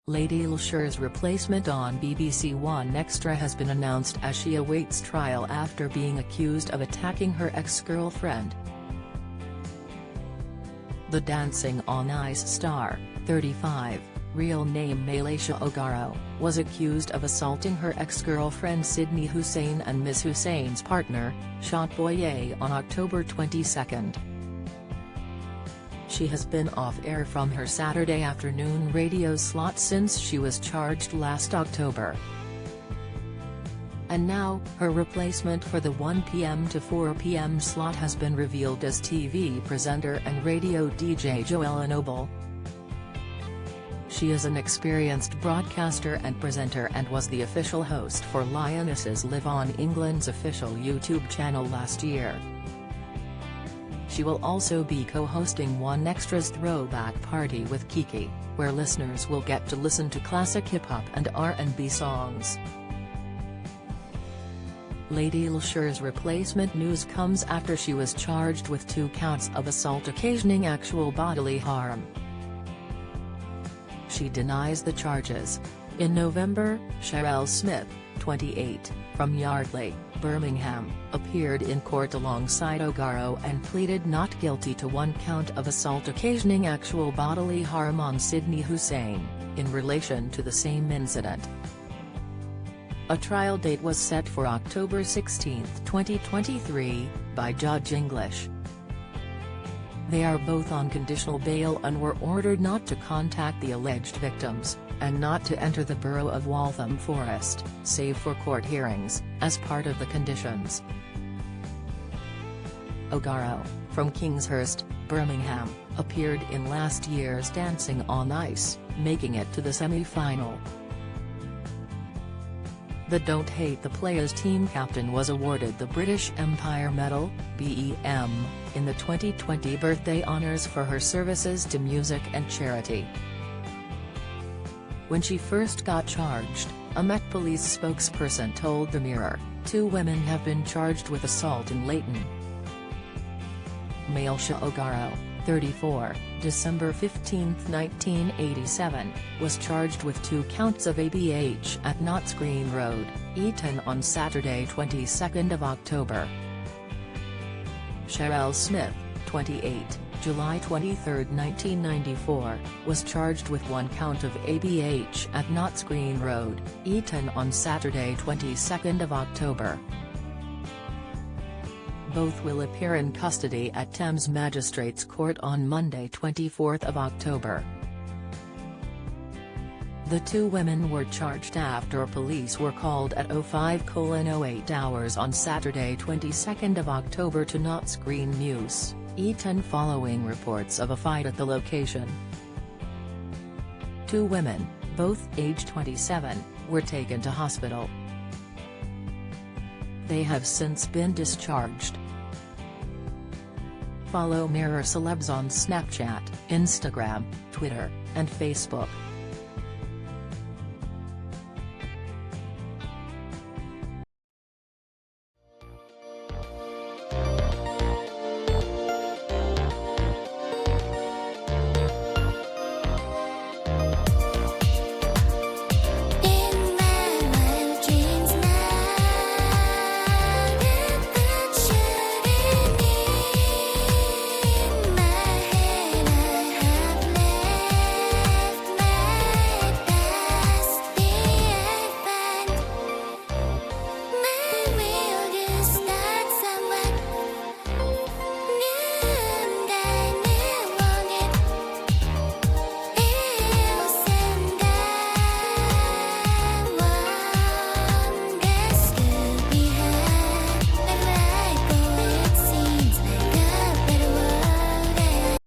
Lady Leshurr's replacement on BBC One Extra has been announced as she awaits trial after being accused of attacking her ex-girlfriend. The Dancing on Ice star, 35, real name Leshurr Ogaro, was accused of assaulting her ex-girlfriend Sydney Hussein and Ms. Hussein's partner, Shot Boye, on October 22. She has been off-air from her Saturday afternoon radio slot since she was charged last October. And now, her replacement for the 1 p.m. to 4 p.m. slot has been revealed as TV presenter and radio DJ Joella Noble. She is an experienced broadcaster and presenter and was the official host for Lionesses Live on England's official YouTube channel last year. She will also be co-hosting One Extra's Throwback Party with Kiki, where listeners will get to listen to classic hip-hop and R&B songs. Lady Leshurr's replacement news comes after she was charged with 2 counts of assault occasioning actual bodily harm. She denies the charges. In November, Cheryl Smith, 28, from Yardley, Birmingham, appeared in court alongside Ogaro and pleaded not guilty to 1 count of assault occasioning actual bodily harm on Sydney Hussein, in relation to the same incident. A trial date was set for October 16, 2023, by Judge English. They are both on conditional bail and were ordered not to contact the alleged victims, and not to enter the borough of Waltham Forest, save for court hearings, as part of the conditions. Ogaro, from Kingshurst, Birmingham, appeared in last year's Dancing on Ice, making it to the semi-final. The Don't Hate the Players team captain was awarded the British Empire Medal, BEM, in the 2020 birthday honours for her services to music and charity. When she first got charged, a Met Police spokesperson told The Mirror, 2 women have been charged with assault in Leighton. Leshurr Ogaro, 34, December 15, 1987, was charged with 2 counts of ABH at Notts Green Road, Eton on Saturday 22 October. Cheryl Smith, 28, July 23, 1994, was charged with 1 count of ABH at Notts Green Road, Eton on Saturday 22 October. Both will appear in custody at Thames Magistrates Court on Monday 24 October. The 2 women were charged after police were called at 05:08 hours on Saturday 22 October to Notts Green Mews, Eton following reports of a fight at the location. 2 women, both aged 27, were taken to hospital. They have since been discharged. Follow Mirror Celebs on Snapchat, Instagram, Twitter, and Facebook.